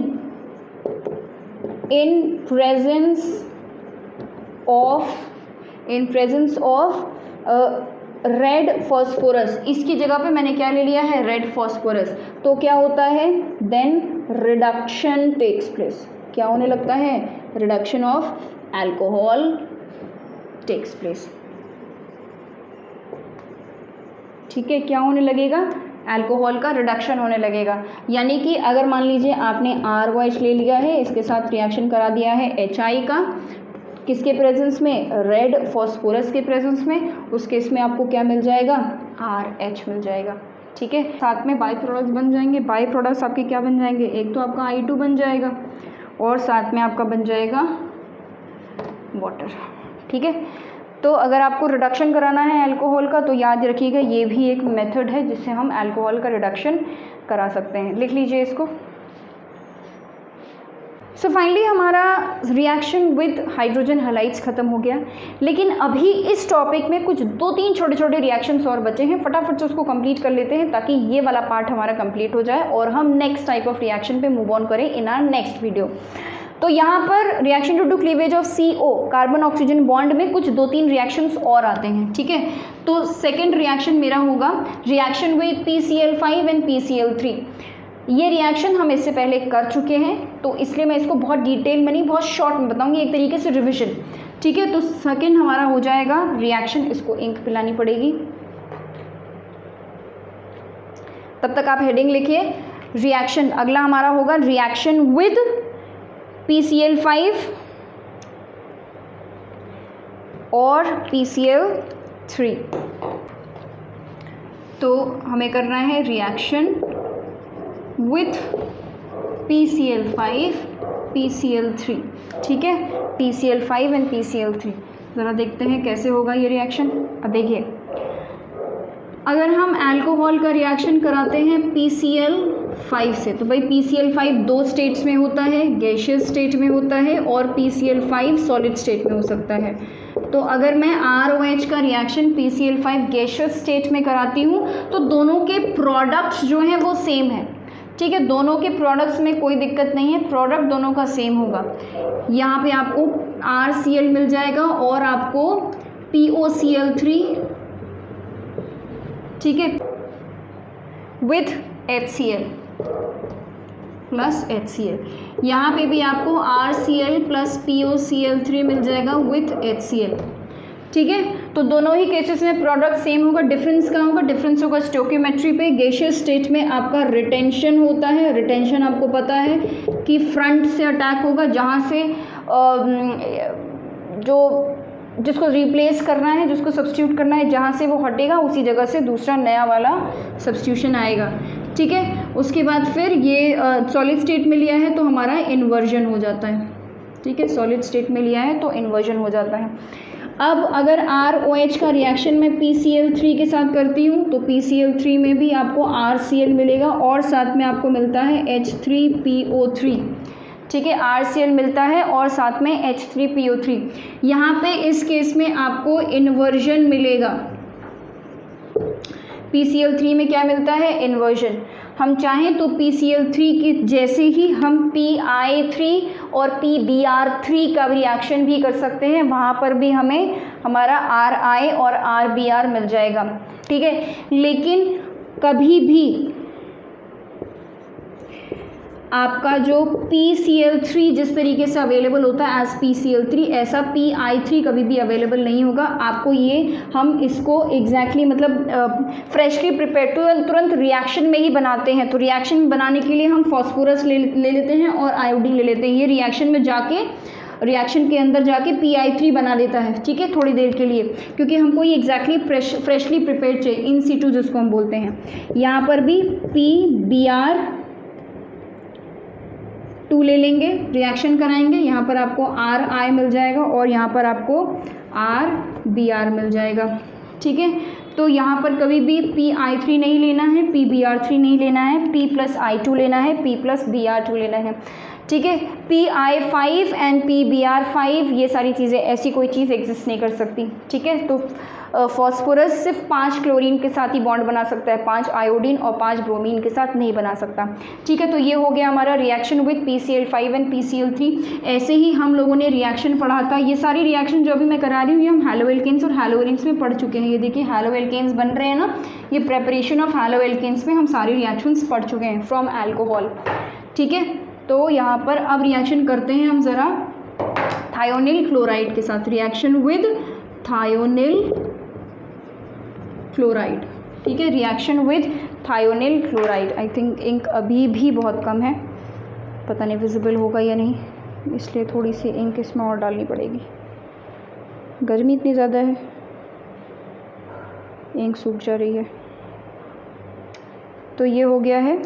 in presence of red phosphorus, इसकी जगह पे मैंने क्या ले लिया है, रेड फॉस्फोरस, तो क्या होता है, देन रिडक्शन टेक्स प्लेस। क्या होने लगता है, reduction of alcohol takes place. ठीक है, क्या होने लगेगा, अल्कोहल का रिडक्शन होने लगेगा। यानी कि अगर मान लीजिए आपने ROH ले लिया है, इसके साथ रिएक्शन करा दिया है HI का, किसके प्रेजेंस में, रेड फॉस्फोरस के प्रेजेंस में, उस केस में आपको क्या मिल जाएगा, RH मिल जाएगा। ठीक है, साथ में बाई प्रोडक्ट्स बन जाएंगे। बाई प्रोडक्ट्स आपके क्या बन जाएंगे, एक तो आपका I2 बन जाएगा और साथ में आपका बन जाएगा वाटर। ठीक है, तो अगर आपको रिडक्शन कराना है अल्कोहल का तो याद रखिएगा ये भी एक मेथड है जिससे हम अल्कोहल का रिडक्शन करा सकते हैं। लिख लीजिए इसको। सो फाइनली हमारा रिएक्शन विद हाइड्रोजन हैलाइड्स ख़त्म हो गया, लेकिन अभी इस टॉपिक में कुछ 2-3 छोटे छोटे रिएक्शंस और बचे हैं। फटाफट से उसको कंप्लीट कर लेते हैं ताकि ये वाला पार्ट हमारा कंप्लीट हो जाए और हम नेक्स्ट टाइप ऑफ रिएक्शन पे मूव ऑन करें इन आर नेक्स्ट वीडियो। तो यहाँ पर reaction due to cleavage of CO carbon oxygen bond में कुछ 2-3 रिएक्शंस और आते हैं। ठीक है, तो सेकेंड रिएक्शन मेरा होगा reaction with PCl5 and PCl3। ये रिएक्शन हम इससे पहले कर चुके हैं तो इसलिए मैं इसको बहुत डिटेल में नहीं, बहुत शॉर्ट में बताऊंगी, एक तरीके से रिविजन। ठीक है, तो सेकेंड हमारा हो जाएगा रिएक्शन, इसको इंक पिलानी पड़ेगी, तब तक आप हेडिंग लिखिए। रिएक्शन अगला हमारा होगा रिएक्शन विद PCl5 और PCl3। तो हमें करना है रिएक्शन विथ PCl5 PCl3। ठीक है, PCl5 एंड PCl3। ज़रा देखते हैं कैसे होगा ये रिएक्शन। अब देखिए, अगर हम अल्कोहल का रिएक्शन कराते हैं PCl5 से तो भाई PCl5 दो स्टेट्स में होता है, गैसियस स्टेट में होता है और PCl5 सॉलिड स्टेट में हो सकता है। तो अगर मैं ROH का रिएक्शन PCl5 गैसियस स्टेट में कराती हूँ तो दोनों के प्रोडक्ट्स जो हैं वो सेम है। ठीक है, दोनों के प्रोडक्ट्स में कोई दिक्कत नहीं है, प्रोडक्ट दोनों का सेम होगा। यहाँ पे आपको RCl मिल जाएगा और आपको POCl3, ठीक है, विथ HCl प्लस HCl। यहाँ पे भी आपको RCl प्लस POCl3 मिल जाएगा विथ HCl। ठीक है, तो दोनों ही केसेस में प्रोडक्ट सेम होगा। डिफरेंस कहाँ होगा, डिफरेंस होगा स्टोइकियोमेट्री पे। गैसियस स्टेट में आपका रिटेंशन होता है, रिटेंशन आपको पता है कि फ्रंट से अटैक होगा, जहाँ से जो जिसको रिप्लेस करना है, जिसको सब्स्टिट्यूट करना है, जहाँ से वो हटेगा उसी जगह से दूसरा नया वाला सब्स्टिट्यूशन आएगा। ठीक है, उसके बाद फिर ये सॉलिड स्टेट में लिया है तो हमारा इन्वर्जन हो जाता है। ठीक है, सॉलिड स्टेट में लिया है तो इन्वर्जन हो जाता है। अब अगर ROH का रिएक्शन मैं PCl3 के साथ करती हूँ तो PCl3 में भी आपको RCl मिलेगा और साथ में आपको मिलता है H3PO3। ठीक है, RCl मिलता है और साथ में H3PO3। यहाँ पे इस केस में आपको इन्वर्जन मिलेगा। PCl3 में क्या मिलता है, इन्वर्जन। हम चाहें तो PCl3 की जैसे ही हम PI3 और PBr3 का रिएक्शन भी कर सकते हैं, वहाँ पर भी हमें हमारा RI और RBr मिल जाएगा। ठीक है, लेकिन कभी भी आपका जो PCl3 जिस तरीके से अवेलेबल होता है एज PCl3, ऐसा PI3 कभी भी अवेलेबल नहीं होगा आपको। ये हम इसको एग्जैक्टली मतलब फ्रेशली प्रिपेयर तुरंत रिएक्शन में ही बनाते हैं। तो रिएक्शन बनाने के लिए हम फॉस्फोरस ले लेते हैं और आयोडीन ले लेते हैं। ये रिएक्शन में जाके रिएक्शन के अंदर जाके PI3 बना देता है। ठीक है, थोड़ी देर के लिए, क्योंकि हमको ये एग्जैक्टली फ्रेशली प्रिपेयर चाहिए, इन सीटू जिसको हम बोलते हैं। यहाँ पर भी PBr2 ले लेंगे, रिएक्शन कराएंगे, यहाँ पर आपको RI मिल जाएगा और यहाँ पर आपको RBr मिल जाएगा। ठीक है, तो यहाँ पर कभी भी PI3 नहीं लेना है, PBr3 नहीं लेना है, P प्लस I2 लेना है, P प्लस Br2 लेना है। ठीक है, PI5 एंड PBr5 ये सारी चीज़ें, ऐसी कोई चीज़ एग्जिस्ट नहीं कर सकती। ठीक है, तो फॉस्फोरस सिर्फ 5 क्लोरीन के साथ ही बॉन्ड बना सकता है, 5 आयोडीन और 5 ब्रोमीन के साथ नहीं बना सकता। ठीक है, तो ये हो गया हमारा reaction with PCl5 and PCl3। ऐसे ही हम लोगों ने रिएक्शन पढ़ा था, ये सारी रिएक्शन जो अभी मैं करा रही हूँ ये हम हैलोएल्केन्स और हैलोएरिन्स में पढ़ चुके हैं। ये देखिए हैलोएल्केन्स बन रहे हैं ना, ये प्रेपरेशन ऑफ हैलोएल्केन्स में हम सारी रिएक्शंस पढ़ चुके हैं फ्रॉम अल्कोहल। ठीक है, तो यहाँ पर अब रिएक्शन करते हैं हम ज़रा थायोनिल क्लोराइड के साथ, रिएक्शन विद थायोनिल क्लोराइड। ठीक है, reaction with thionyl chloride. I think ink अभी भी बहुत कम है, पता नहीं विजिबल होगा या नहीं, इसलिए थोड़ी सी इंक इसमें और डालनी पड़ेगी। गर्मी इतनी ज़्यादा है, इंक सूख जा रही है। तो ये हो गया है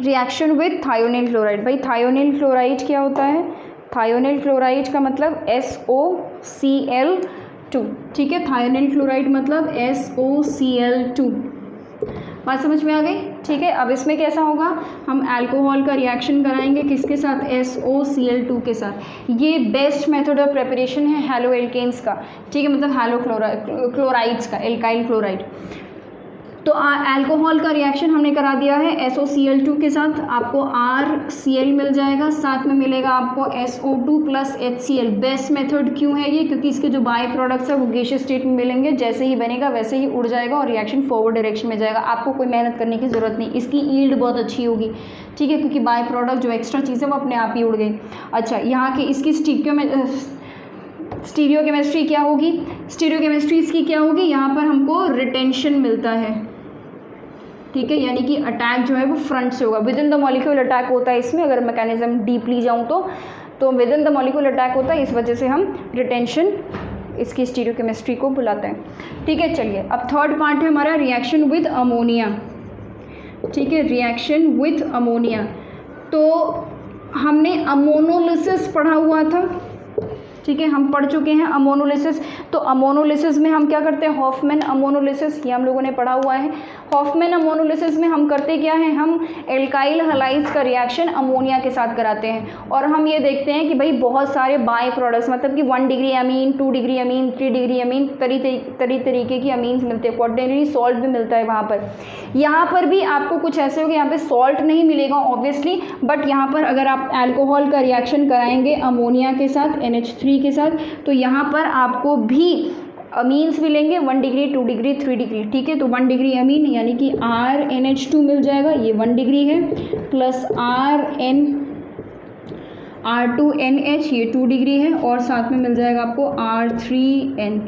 रिएक्शन विथ थायोनिल क्लोराइड। भाई थायोनिल क्लोराइड क्या होता है? थायोनिल क्लोराइड का मतलब SOCl2, ठीक है। थायोनिल क्लोराइड मतलब SOCl2, बात समझ में आ गई? ठीक है। अब इसमें कैसा होगा, हम अल्कोहल का रिएक्शन कराएंगे किसके साथ? SOCl2 के साथ। ये बेस्ट मेथड ऑफ प्रिपरेशन है हैलो एल्केन्स का, ठीक है, मतलब हैलो क्लोराइड्स का, एल्काइल क्लोराइड। तो अल्कोहल का रिएक्शन हमने करा दिया है SOCl2 के साथ, आपको RCl मिल जाएगा, साथ में मिलेगा आपको SO2 plus HCl। Best method क्यों है ये? क्योंकि इसके जो बाय प्रोडक्ट्स है वो गैसियस स्टेट में मिलेंगे, जैसे ही बनेगा वैसे ही उड़ जाएगा और रिएक्शन फॉरवर्ड डायरेक्शन में जाएगा। आपको कोई मेहनत करने की ज़रूरत नहीं, इसकी ईल्ड बहुत अच्छी होगी, ठीक है, क्योंकि बाय प्रोडक्ट जो एक्स्ट्रा चीज़ है वो अपने आप ही उड़ गई। अच्छा, यहाँ की इसकी स्टीरियोकेमिस्ट्री क्या होगी? स्टीरियोकेमिस्ट्री इसकी क्या होगी? यहाँ पर हमको रिटेंशन मिलता है, ठीक है, यानी कि अटैक जो है वो फ्रंट से होगा। With in the molecule attack होता है इसमें, अगर मैकेनिज्म डीपली जाऊँ तो with in the molecule attack होता है, इस वजह से हम रिटेंशन इसकी स्टीरियोकेमिस्ट्री को बुलाते हैं, ठीक है। चलिए, अब थर्ड पार्ट है हमारा रिएक्शन विद अमोनिया, ठीक है, रिएक्शन विथ अमोनिया। तो हमने अमोनोलिसिस पढ़ा हुआ था, ठीक है, हम पढ़ चुके हैं अमोनोलिसिस। तो अमोनोलिसिस में हम क्या करते हैं? हॉफमैन अमोनोलिसिस, ये हम लोगों ने पढ़ा हुआ है। हॉफमैन अमोनोलिसिस में हम करते क्या है? हम एल्काइल हलाइड्स का रिएक्शन अमोनिया के साथ कराते हैं, और हम ये देखते हैं कि भाई बहुत सारे बाय प्रोडक्ट्स, मतलब कि 1 degree amine, 2 degree amine, 3 degree amine, तरीके की अमीन्स मिलते हैं, क्वाटरनरी सॉल्ट भी मिलता है वहाँ पर। यहाँ पर भी आपको कुछ ऐसे होगा, यहाँ पे सॉल्ट नहीं मिलेगा ऑब्वियसली, बट यहाँ पर अगर आप अल्कोहल का रिएक्शन कराएंगे अमोनिया के साथ, NH3 के साथ, तो यहाँ पर आपको भी अमीन्स मिलेंगे 1 डिग्री, 2 डिग्री, 3 डिग्री, ठीक है। तो 1 डिग्री अमीन यानी कि RNH2 मिल जाएगा, ये 1 डिग्री है, प्लस R2NH ये 2 डिग्री है, और साथ में मिल जाएगा आपको R3N,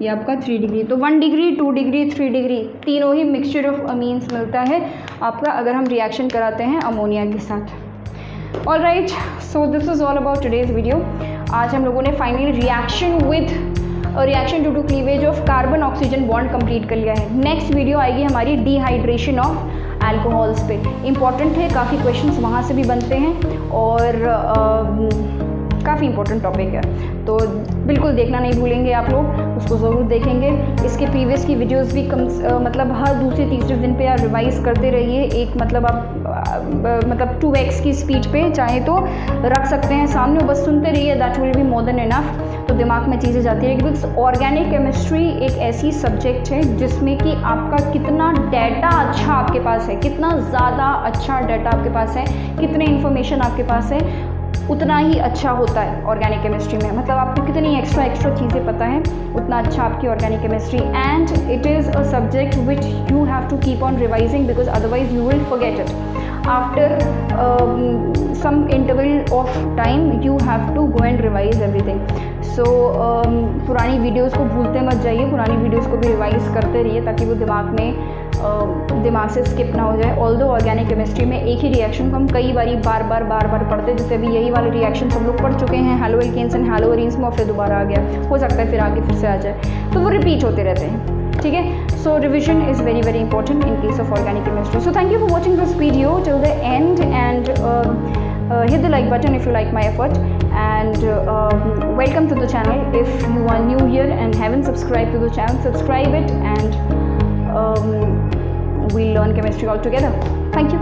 ये आपका 3 डिग्री। तो 1 डिग्री, 2 डिग्री, 3 डिग्री, तीनों ही मिक्सचर ऑफ अमीन्स मिलता है आपका अगर हम रिएक्शन कराते हैं अमोनिया के साथ। All right, so this is all about today's video. आज हम लोगों ने finally reaction due to cleavage of carbon oxygen bond complete कर लिया है। नेक्स्ट वीडियो आएगी हमारी डिहाइड्रेशन ऑफ अल्कोहल्स पे, इंपॉर्टेंट है, काफ़ी क्वेश्चंस वहाँ से भी बनते हैं और काफ़ी इंपॉर्टेंट टॉपिक है, तो बिल्कुल देखना नहीं भूलेंगे आप लोग, उसको ज़रूर देखेंगे। इसके प्रीवियस की वीडियोस भी मतलब हर दूसरे तीसरे दिन पे आप रिवाइज़ करते रहिए, एक मतलब आप मतलब 2x की स्पीड पे चाहे तो रख सकते हैं सामने, बस सुनते रहिए, that will be more than enough, तो दिमाग में चीज़ें जाती रहेगी। बिकॉज ऑर्गेनिक केमिस्ट्री एक ऐसी सब्जेक्ट है जिसमें कि आपका कितना डाटा अच्छा आपके पास है, कितना ज़्यादा अच्छा डाटा आपके पास है, कितने इन्फॉर्मेशन आपके पास है, उतना ही अच्छा होता है ऑर्गेनिक केमिस्ट्री में। मतलब आपको कितनी एक्स्ट्रा चीज़ें पता है, उतना अच्छा आपकी organic chemistry. And it is a subject which you have to keep on revising, because otherwise you will forget it after some interval of time you have to go and revise everything. So पुरानी videos को भूलते मत जाइए, पुरानी videos को भी revise करते रहिए ताकि वो दिमाग से स्किप ना हो जाए। ऑल्दो ऑर्गेनिक केमिस्ट्री में एक ही रिएक्शन को हम कई बारी बार बार पढ़ते हैं, जैसे अभी यही वाले रिएक्शन हम लोग पढ़ चुके हैं, haloalkanes and haloarenes में, और फिर दोबारा आ गया, हो सकता है फिर आगे फिर से आ जाए, तो वो रिपीट होते रहते हैं, ठीक है। So revision is very very important in case of organic chemistry. So thank you for watching this video till the end, and hit the like button if you like my effort, and welcome to the channel. If you are new here and haven't subscribed to the channel, subscribe it, and we'll learn chemistry all together. Thank you.